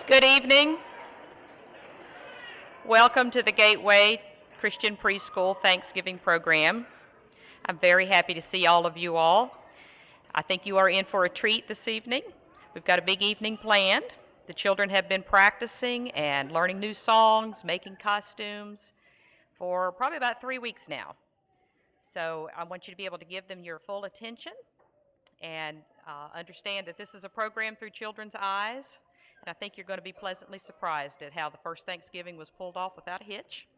Good evening. Welcome to the Gateway Christian Preschool Thanksgiving program. I'm very happy to see all of you all. I think you are in for a treat this evening. We've got a big evening planned. The children have been practicing and learning new songs, making costumes for probably about 3 weeks now. So I want you to be able to give them your full attention and understand that this is a program through children's eyes. And I think you're going to be pleasantly surprised at how the first Thanksgiving was pulled off without a hitch.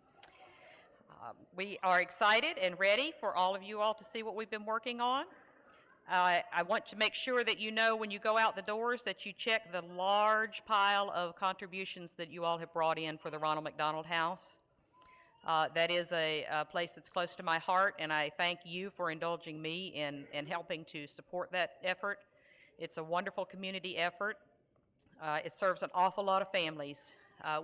We are excited and ready for all of you all to see what we've been working on. I want to make sure that you know when you go out the doors that you check the large pile of contributions that you all have brought in for the Ronald McDonald House. That is a place that's close to my heart, and I thank you for indulging me in helping to support that effort. It's a wonderful community effort. It serves an awful lot of families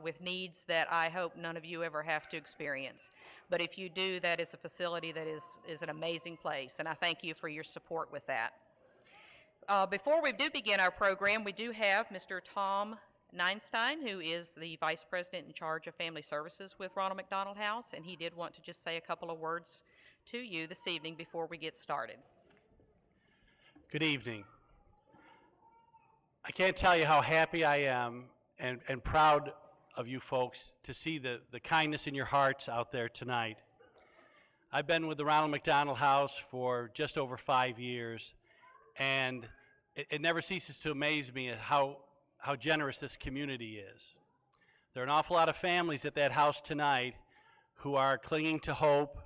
with needs that I hope none of you ever have to experience. But if you do, that is a facility that is an amazing place, and I thank you for your support with that. Before we do begin our program, we do have Mr. Tom Neinstein, who is the Vice President in charge of Family Services with Ronald McDonald House, and he did want to just say a couple of words to you this evening before we get started. Good evening. I can't tell you how happy I am and proud of you folks to see the kindness in your hearts out there tonight. I've been with the Ronald McDonald House for just over 5 years, and it never ceases to amaze me at how generous this community is. There are an awful lot of families at that house tonight who are clinging to hope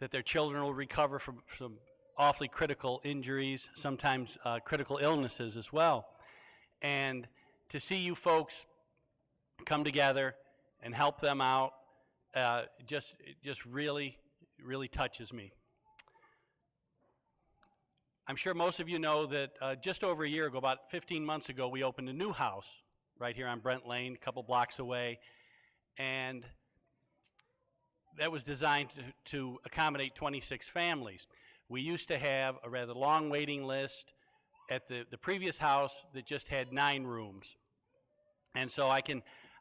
that their children will recover from some awfully critical injuries, sometimes critical illnesses as well. And to see you folks come together and help them out just really touches me. I'm sure most of you know that just over a year ago, about 15 months ago, we opened a new house right here on Brent Lane, a couple blocks away, and that was designed to accommodate 26 families. We used to have a rather long waiting list at the previous house that just had 9 rooms. And so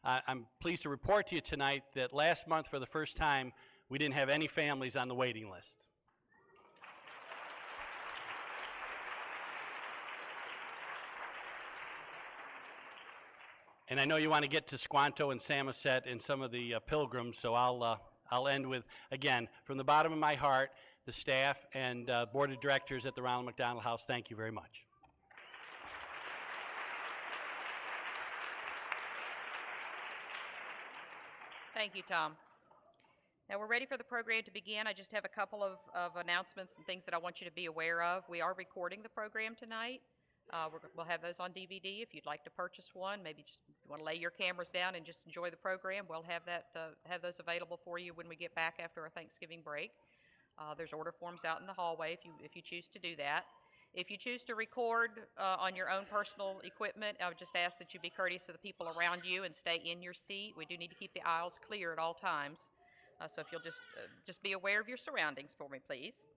I'm pleased to report to you tonight that last month, for the first time, we didn't have any families on the waiting list. And I know you want to get to Squanto and Samoset and some of the pilgrims, so I'll end with, again, from the bottom of my heart, the staff and board of directors at the Ronald McDonald House, thank you very much. Thank you, Tom. Now we're ready for the program to begin. I just have a couple of announcements and things that I want you to be aware of. We are recording the program tonight. We'll have those on DVD if you'd like to purchase one. Maybe just if you want to lay your cameras down and just enjoy the program, we'll have those available for you when we get back after our Thanksgiving break. There's order forms out in the hallway if you choose to do that. If you choose to record on your own personal equipment, I would just ask that you be courteous to the people around you and stay in your seat. We do need to keep the aisles clear at all times. So if you'll just be aware of your surroundings for me, please.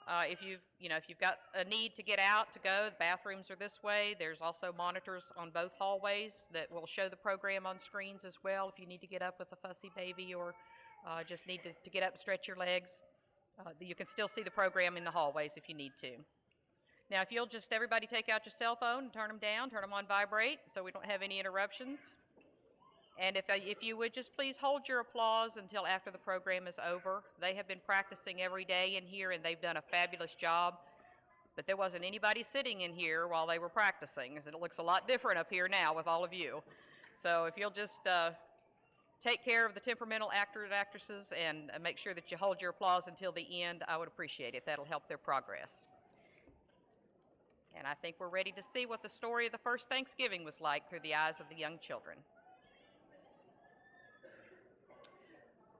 If you've got a need to get out, to go, the bathrooms are this way. There's also monitors on both hallways that will show the program on screens as well if you need to get up with a fussy baby or just need to get up and stretch your legs. You can still see the program in the hallways if you need to. Now, if you'll just everybody take out your cell phone and turn them down, turn them on vibrate so we don't have any interruptions. And if you would just please hold your applause until after the program is over. They have been practicing every day in here and they've done a fabulous job. But there wasn't anybody sitting in here while they were practicing. It looks a lot different up here now with all of you. So if you'll just take care of the temperamental actor and actresses and make sure that you hold your applause until the end, I would appreciate it. That'll help their progress. And I think we're ready to see what the story of the first Thanksgiving was like through the eyes of the young children.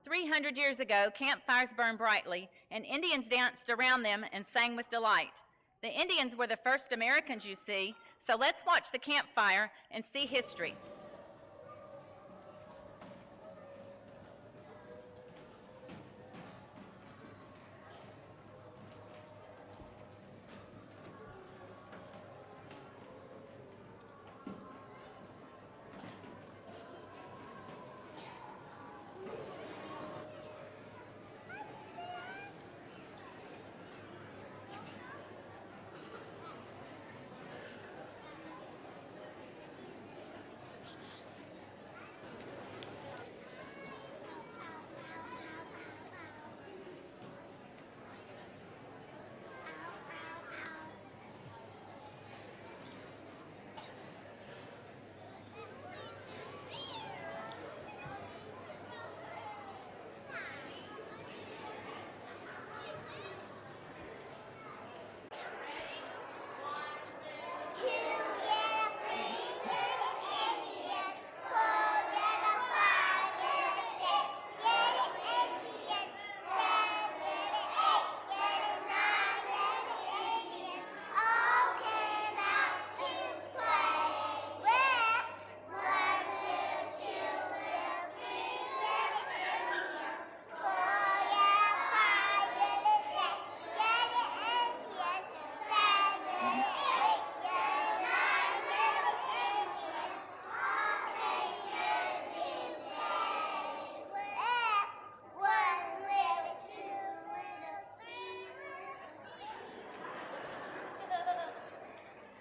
300 years ago, campfires burned brightly, and Indians danced around them and sang with delight. The Indians were the first Americans, you see, so let's watch the campfire and see history.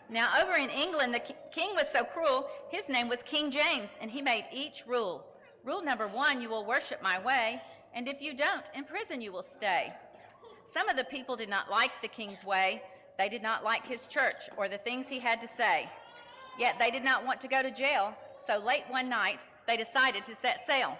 Now, over in England, the king was so cruel, his name was King James, and he made each rule. Rule number 1, you will worship my way, and if you don't, in prison you will stay. Some of the people did not like the king's way. They did not like his church or the things he had to say. Yet they did not want to go to jail, so late one night, they decided to set sail.